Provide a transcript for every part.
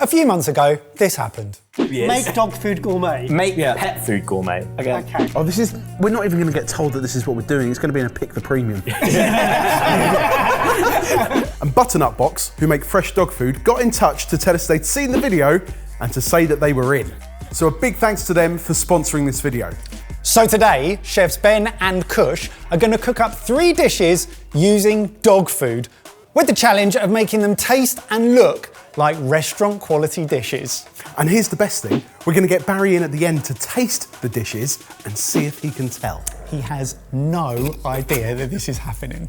A few months ago, this happened. Make dog food gourmet. Make pet food gourmet. Okay. Oh, we're not even going to get told that this is what we're doing. It's going to be in a Pick the Premium. And Butternut Box, who make fresh dog food, got in touch to tell us they'd seen the video and to say that they were in. So a big thanks to them for sponsoring this video. So today, chefs Ben and Kush are going to cook up 3 dishes using dog food, with the challenge of making them taste and look like restaurant quality dishes. And here's the best thing, we're going to get Barry in at the end to taste the dishes and see if he can tell. He has no idea that this is happening.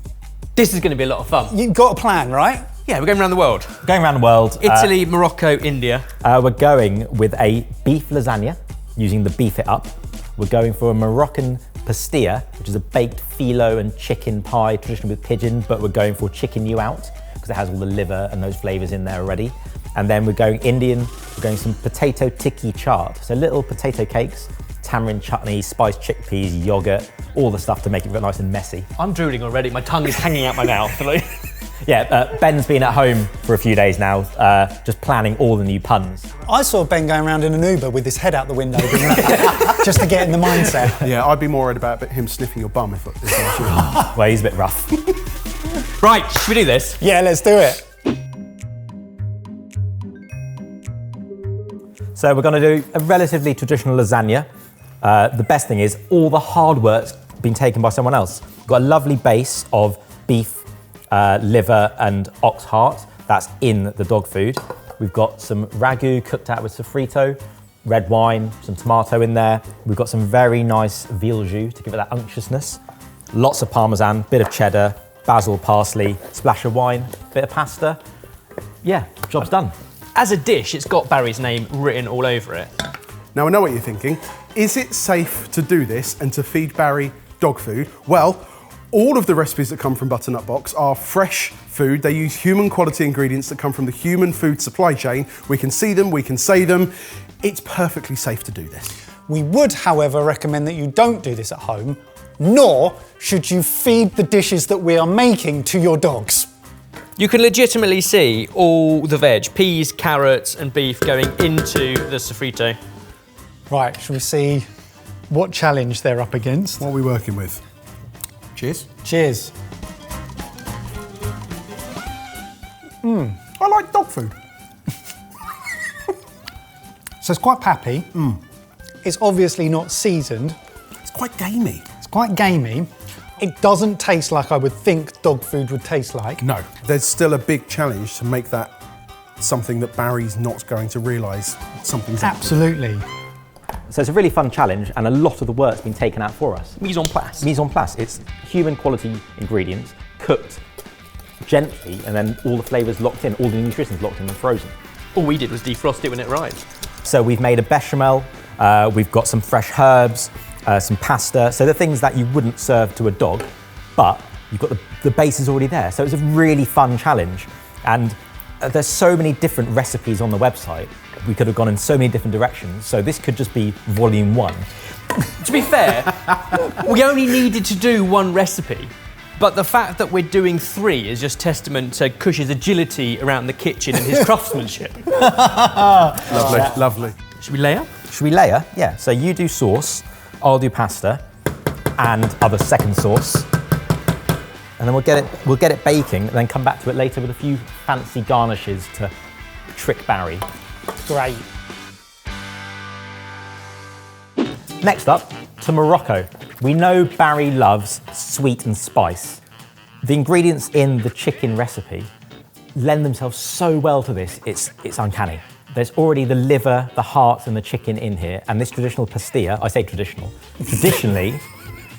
This is going to be a lot of fun. You've got a plan, right? Yeah, we're going around the world. Going around the world. Italy, Morocco, India. We're going with a beef lasagna, using the beef it up. We're going for a Moroccan pastilla, which is a baked phyllo and chicken pie, traditionally with pigeon, but we're going for chicken you out, because it has all the liver and those flavours in there already. And then we're going Indian, we're going some potato tiki chaat. So little potato cakes, tamarind chutney, spiced chickpeas, yogurt, all the stuff to make it look nice and messy. I'm drooling already, my tongue is hanging out my mouth. Yeah, Ben's been at home for a few days now, just planning all the new puns. I saw Ben going around in an Uber with his head out the window, just to get in the mindset. Yeah, I'd be more worried about him sniffing your bum if I was you. Well, he's a bit rough. Right, should we do this? Yeah, let's do it. So we're going to do a relatively traditional lasagna. The best thing is all the hard work's been taken by someone else. We've got a lovely base of beef, liver and ox heart. That's in the dog food. We've got some ragu cooked out with sofrito, red wine, some tomato in there. We've got some very nice veal jus to give it that unctuousness. Lots of parmesan, bit of cheddar, basil, parsley, splash of wine, bit of pasta. Yeah, job's done. As a dish, it's got Barry's name written all over it. Now I know what you're thinking. Is it safe to do this and to feed Barry dog food? Well, all of the recipes that come from Butternut Box are fresh food. They use human quality ingredients that come from the human food supply chain. We can see them, we can say them. It's perfectly safe to do this. We would, however, recommend that you don't do this at home, nor should you feed the dishes that we are making to your dogs. You can legitimately see all the veg, peas, carrots and beef going into the sofrito. Right, shall we see what challenge they're up against? What are we working with? Cheers. Cheers. I like dog food. So it's quite pappy. It's obviously not seasoned. It's quite gamey. It's quite gamey. It doesn't taste like I would think dog food would taste like. No. There's still a big challenge to make that something that Barry's not going to realise something's happening. Absolutely. So it's a really fun challenge and a lot of the work's been taken out for us. Mise en place. Mise en place, it's human quality ingredients, cooked gently, and then all the flavours locked in, all the nutrition's locked in and frozen. All we did was defrost it when it arrived. So we've made a bechamel, we've got some fresh herbs, some pasta, so the things that you wouldn't serve to a dog, but you've got the base is already there. So it's a really fun challenge. And there's so many different recipes on the website. We could have gone in so many different directions. So this could just be volume 1. To be fair, we only needed to do 1 recipe, but the fact that we're doing 3 is just testament to Kush's agility around the kitchen and his craftsmanship. Lovely, lovely. Should we layer? Should we layer? Yeah, so you do sauce, I'll do pasta, and other second sauce. And then we'll get it baking, and then come back to it later with a few fancy garnishes to trick Barry. Great. Next up, to Morocco. We know Barry loves sweet and spice. The ingredients in the chicken recipe lend themselves so well to this, it's uncanny. There's already the liver, the heart and the chicken in here, and this traditional pastilla, I say traditional, traditionally,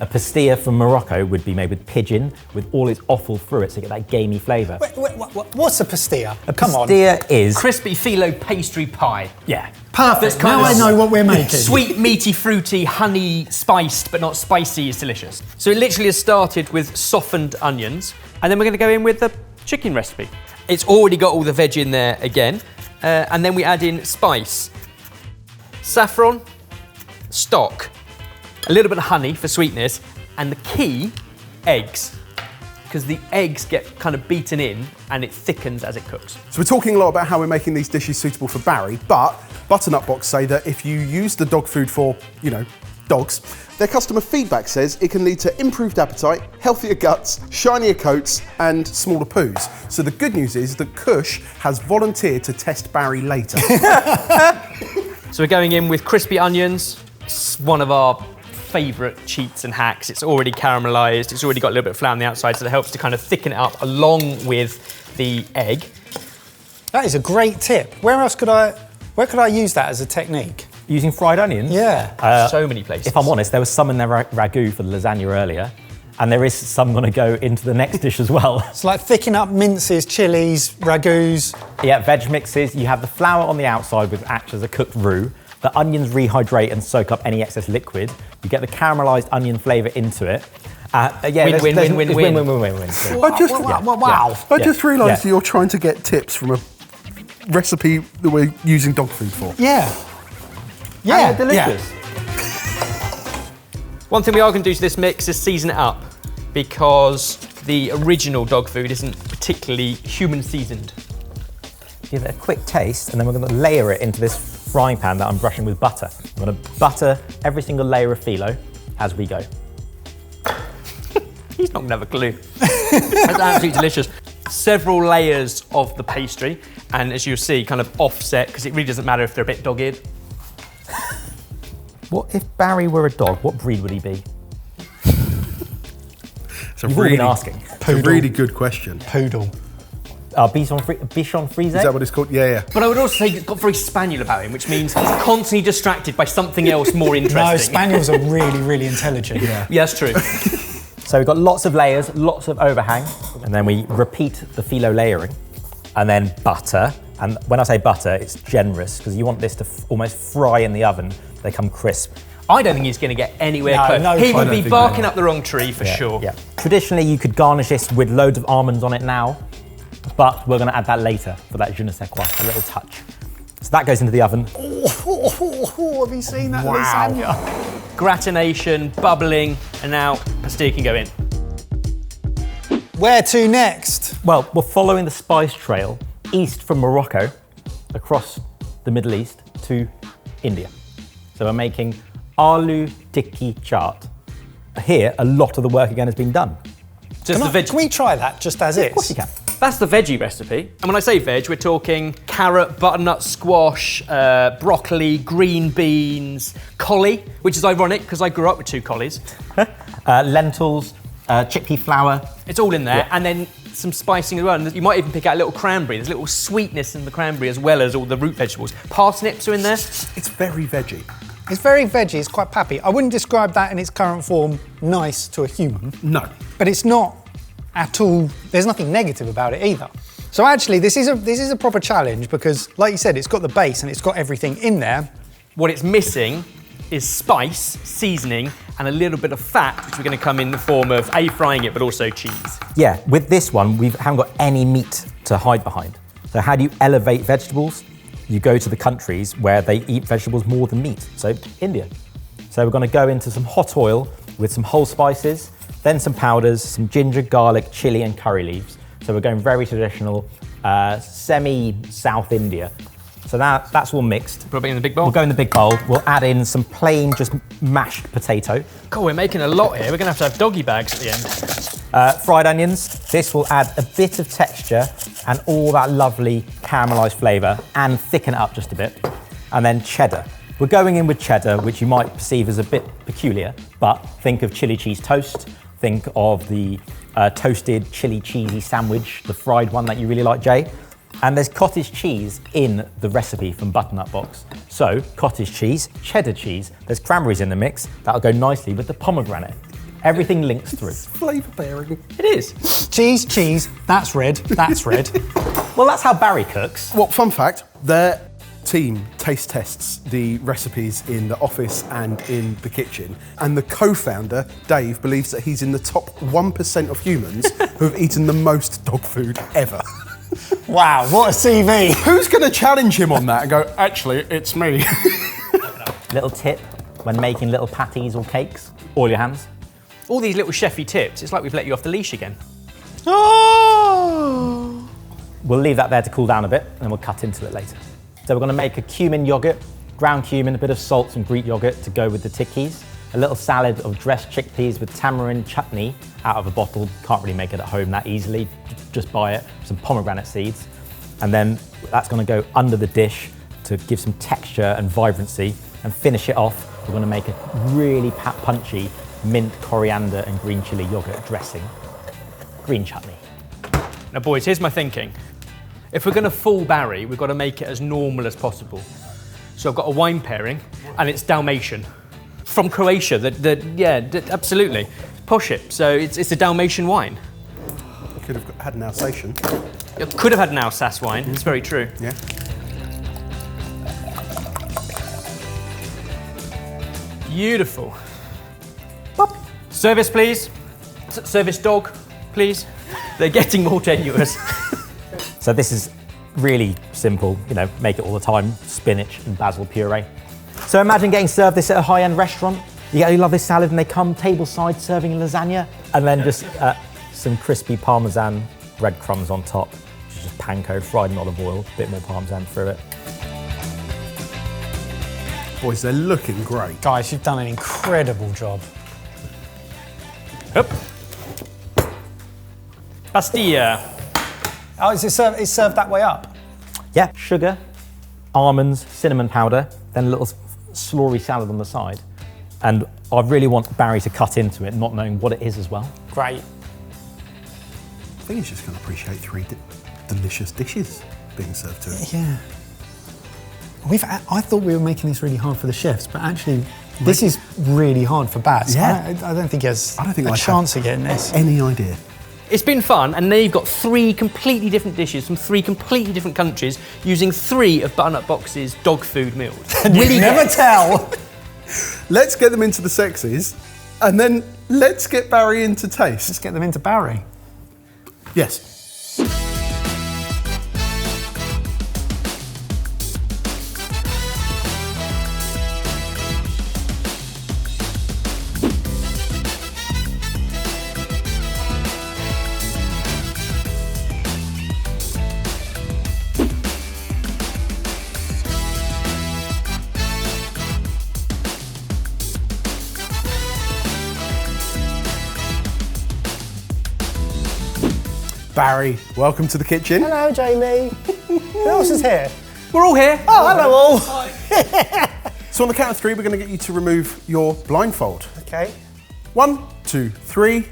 a pastilla from Morocco would be made with pigeon, with all its offal through it, so you get that gamey flavour. What's a pastilla? Come on. Pastilla is... Crispy phyllo pastry pie. Yeah. Perfect. Now I know what we're making. Sweet, meaty, fruity, honey, spiced, but not spicy is delicious. So it literally has started with softened onions, and then we're going to go in with the chicken recipe. It's already got all the veg in there again, and then we add in spice, saffron, stock, a little bit of honey for sweetness, and the key, eggs. because the eggs get kind of beaten in and it thickens as it cooks. So we're talking a lot about how we're making these dishes suitable for Barry, but Butternut Box say that if you use the dog food for, dogs, their customer feedback says it can lead to improved appetite, healthier guts, shinier coats, and smaller poos. So the good news is that Kush has volunteered to test Barry later. So we're going in with crispy onions. It's one of our favourite cheats and hacks. It's already caramelised. It's already got a little bit of flour on the outside, so that helps to kind of thicken it up along with the egg. That is a great tip. Where could I use that as a technique? Using fried onions? Yeah. So many places. If I'm honest, there was some in their ragu for the lasagna earlier, and there is some going to go into the next dish as well. It's like thicken up minces, chilies, ragus. Yeah, veg mixes. You have the flour on the outside, which acts as a cooked roux. The onions rehydrate and soak up any excess liquid. You get the caramelised onion flavour into it. Win-win-win-win-win. Win-win-win-win. I just realised that you're trying to get tips from a recipe that we're using dog food for. Yeah. Yeah, delicious. One thing we are going to do to this mix is season it up, because the original dog food isn't particularly human seasoned. Give it a quick taste, and then we're going to layer it into this frying pan that I'm brushing with butter. I'm going to butter every single layer of phyllo as we go. He's not going to have a clue. That's absolutely delicious. Several layers of the pastry, and as you'll see, kind of offset, because it really doesn't matter if they're a bit dog-eared. What if Barry were a dog? What breed would he be? You've all been asking. It's a really good question. Poodle. Bichon Frise? Is that what it's called? Yeah. But I would also say he's got very spaniel about him, which means he's constantly distracted by something else more interesting. No, spaniels are really, really intelligent. Yeah, that's true. So we've got lots of layers, lots of overhang, and then we repeat the phyllo layering, and then butter. And when I say butter, it's generous, because you want this to almost fry in the oven. They come crisp. I don't think he's going to get anywhere close. No, he would I be don't barking think up the wrong tree for sure. Yeah. Traditionally, you could garnish this with loads of almonds on it now, but we're going to add that later for that je ne sais quoi, a little touch. So that goes into the oven. Have you seen that lasagna? Gratination, bubbling, and now pastilla can go in. Where to next? Well, we're following the spice trail east from Morocco, across the Middle East to India. So we're making aloo tikki chaat. Here, a lot of the work again has been done. Can we try that just as is? Of course you can. That's the veggie recipe. And when I say veg, we're talking carrot, butternut squash, broccoli, green beans, collie, which is ironic because I grew up with 2 collies. Lentils, chickpea flour. It's all in there. Yeah. And then some spicing as well. And you might even pick out a little cranberry. There's a little sweetness in the cranberry as well as all the root vegetables. Parsnips are in there. It's very veggie. It's very veggie, it's quite pappy. I wouldn't describe that in its current form nice to a human. No. But it's not at all, there's nothing negative about it either. So actually, this is a proper challenge because, like you said, it's got the base and it's got everything in there. What it's missing is spice, seasoning, and a little bit of fat, which we're going to come in the form of frying it, but also cheese. Yeah, with this one, we haven't got any meat to hide behind. So how do you elevate vegetables? You go to the countries where they eat vegetables more than meat. So India. So we're going to go into some hot oil with some whole spices, then some powders, some ginger, garlic, chili, and curry leaves. So we're going very traditional, semi-South India. So that's all mixed. Put it in the big bowl. We'll go in the big bowl. We'll add in some plain, just mashed potato. God, we're making a lot here. We're going to have doggy bags at the end. Fried onions. This will add a bit of texture and all that lovely caramelised flavour and thicken it up just a bit. And then cheddar. We're going in with cheddar, which you might perceive as a bit peculiar, but think of chili cheese toast. Think of the toasted chili cheesy sandwich, the fried one that you really like, Jay. And there's cottage cheese in the recipe from Butternut Box. So, cottage cheese, cheddar cheese, there's cranberries in the mix. That'll go nicely with the pomegranate. Everything links through. Flavour bearing. It is. Cheese, that's red, that's red. Well, that's how Barry cooks. Well, fun fact, their team taste tests the recipes in the office and in the kitchen. And the co-founder, Dave, believes that he's in the top 1% of humans who have eaten the most dog food ever. Wow, what a CV. Who's going to challenge him on that and go, actually, it's me? Little tip when making little patties or cakes, oil your hands. All these little chefy tips, it's like we've let you off the leash again. Oh! We'll leave that there to cool down a bit and then we'll cut into it later. So we're gonna make a cumin yogurt, ground cumin, a bit of salt, some Greek yogurt to go with the tikis, a little salad of dressed chickpeas with tamarind chutney out of a bottle. Can't really make it at home that easily, just buy it, some pomegranate seeds. And then that's gonna go under the dish to give some texture and vibrancy, and finish it off. We're gonna make a really punchy mint, coriander and green chili yogurt dressing, green chutney. Now boys, here's my thinking. If we're gonna fool Barry, we've got to make it as normal as possible. So I've got a wine pairing, and it's Dalmatian. From Croatia, absolutely. Posh it, so it's a Dalmatian wine. You could have had an Alsatian. It could have had an Alsace wine, it's very true. Yeah. Beautiful. Pop. Service, please. Service dog, please. They're getting more tenuous. So this is really simple, you know, make it all the time, spinach and basil puree. So imagine getting served this at a high-end restaurant. You love this salad and they come tableside serving lasagna, and then just some crispy Parmesan breadcrumbs on top, which is just panko fried in olive oil, a bit more Parmesan through it. Boys, they're looking great. Guys, you've done an incredible job. Up. Pastilla. Oh, is it it's served that way up? Yeah, sugar, almonds, cinnamon powder, then a little slurry salad on the side. And I really want Barry to cut into it, not knowing what it is as well. Great. I think he's just going to appreciate three delicious dishes being served to him. Yeah. I thought we were making this really hard for the chefs, but actually, this is really hard for Baz. Yeah. I don't think he has a I chance of getting this. Any idea? It's been fun, and now you've got 3 completely different dishes from 3 completely different countries using 3 of Butternut Box's dog food meals. Will you never tell? Let's get them into the sexies, and then let's get Barry into taste. Let's get them into Barry. Yes. Barry, welcome to the kitchen. Hello, Jamie. Who else is here? We're all here. Oh, hello all. So on the count of 3, we're going to get you to remove your blindfold. Okay. 1, 2, 3.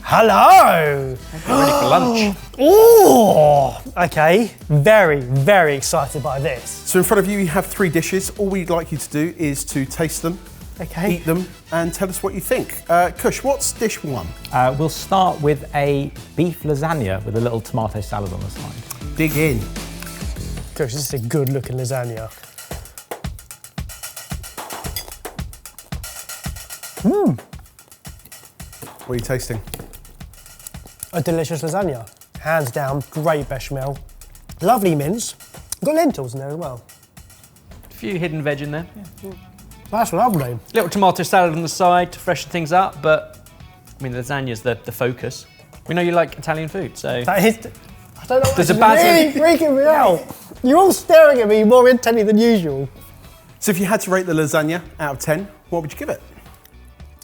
Hello. Ready for lunch. Oh. Okay. Very, very excited by this. So in front of you, you have 3 dishes. All we'd like you to do is to taste them, Okay. eat them, and tell us what you think. Kush, what's dish 1? We'll start with a beef lasagna with a little tomato salad on the side. Dig in. Gosh, this is a good looking lasagna. What are you tasting? A delicious lasagna. Hands down, great bechamel. Lovely mince. Got lentils in there as well. A few hidden veg in there. That's lovely. Little tomato salad on the side to freshen things up, but I mean, lasagna's the focus. We know you like Italian food, so. That is, I don't know, There's it's a bad- really freaking me out. You're all staring at me more intently than usual. So if you had to rate the lasagna out of 10, what would you give it?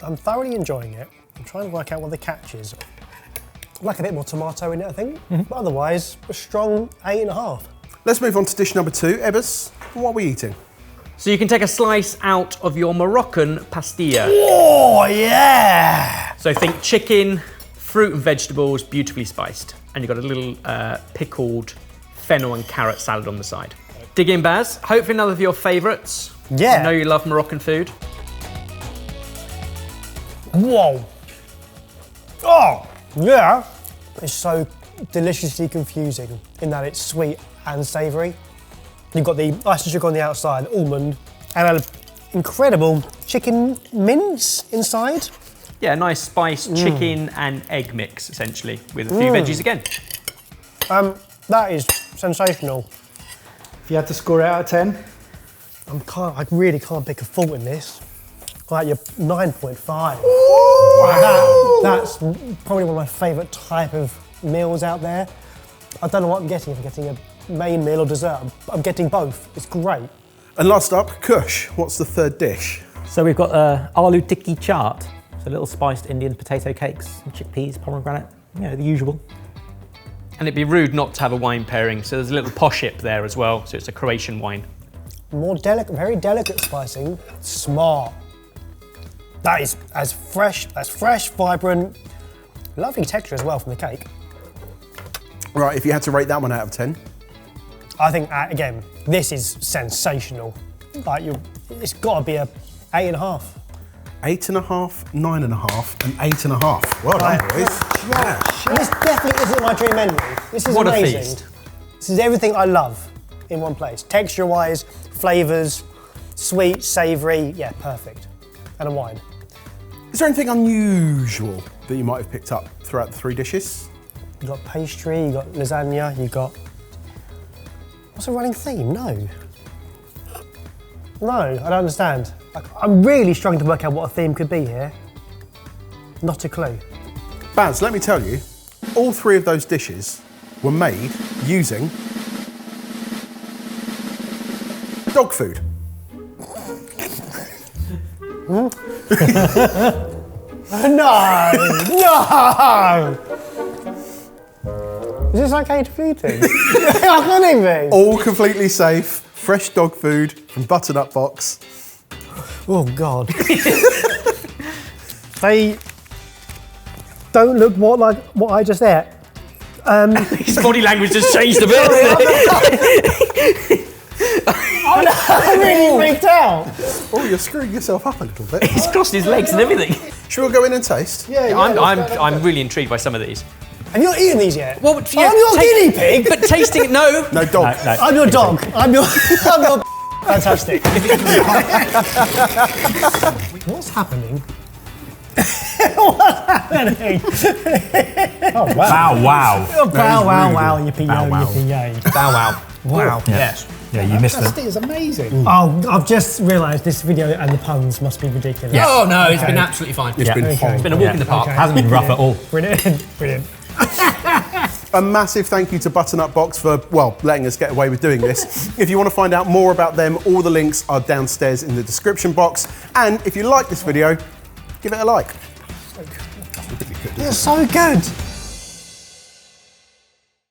I'm thoroughly enjoying it. I'm trying to work out what the catch is. I'd like a bit more tomato in it, I think. But otherwise, a strong 8.5. Let's move on to dish number 2. Ebbers, what are we eating? So you can take a slice out of your Moroccan pastilla. Oh, yeah! So think chicken, fruit and vegetables, beautifully spiced. And you've got a little pickled fennel and carrot salad on the side. Dig in, Baz. Hopefully another of your favourites. Yeah. I know you love Moroccan food. Whoa. Oh, yeah. It's so deliciously confusing in that it's sweet and savoury. You've got the iced sugar on the outside, almond, and an incredible chicken mince inside. Yeah, a nice spiced chicken and egg mix, essentially, with a few veggies again. That is sensational. If you had to score it out of 10? I really can't pick a fault in this. Like your 9.5. Ooh! That's probably one of my favourite type of meals out there. I don't know what I'm getting, if I'm getting a main meal or dessert. I'm getting both. It's great. And last up, Kush, what's the third dish? So we've got aloo tiki chaat. So little spiced Indian potato cakes, and chickpeas, pomegranate, the usual. And it'd be rude not to have a wine pairing, so there's a little poship there as well, so it's a Croatian wine. More delicate, very delicate spicing. Smart. That is as fresh, vibrant. Lovely texture as well from the cake. Right, if you had to rate that one out of 10. I think, again, this is sensational. Like, it's got to be a 8.5. 8.5, 9.5, and 8.5. Well done, boys. Yeah. This definitely isn't my dream menu. This is What a amazing. feast. This is everything I love in one place. Texture-wise, flavours, sweet, savoury, yeah, perfect. And a wine. Is there anything unusual that you might have picked up throughout the 3 dishes? You got pastry, you got lasagna, you got... What's a running theme? No, I don't understand. I'm really struggling to work out what a theme could be here. Not a clue. Baz, let me tell you, all 3 of those dishes were made using dog food. No! Is this okay to be eating? I can't even. All completely safe, fresh dog food from Butternut Box. Oh God. They don't look like what I just ate. His body language has changed a bit. I'm really freaked out. Oh, you're screwing yourself up a little bit. He's crossed his legs and everything. Should we go in and taste? Yeah, I'm really intrigued by some of these. Have you not eaten these yet? Well, yeah, I'm your guinea pig. But tasting it, no. No, dog. No. I'm your dog. I'm your fantastic. What's happening? What's happening? Oh, wow. Wow. Wow, yippee yay. Bow wow. Wow. Yes. Yeah, you missed it. It's amazing. Oh, I've just realised this video and the puns must be ridiculous. Yeah. Oh no, it's been absolutely fine. It's been Okay. fine. It's been a walk in the park. Okay. Hasn't been rough at all. Brilliant. A massive thank you to Butternut Box for, letting us get away with doing this. If you want to find out more about them, all the links are downstairs in the description box. And if you like this video, give it a like. They're so good.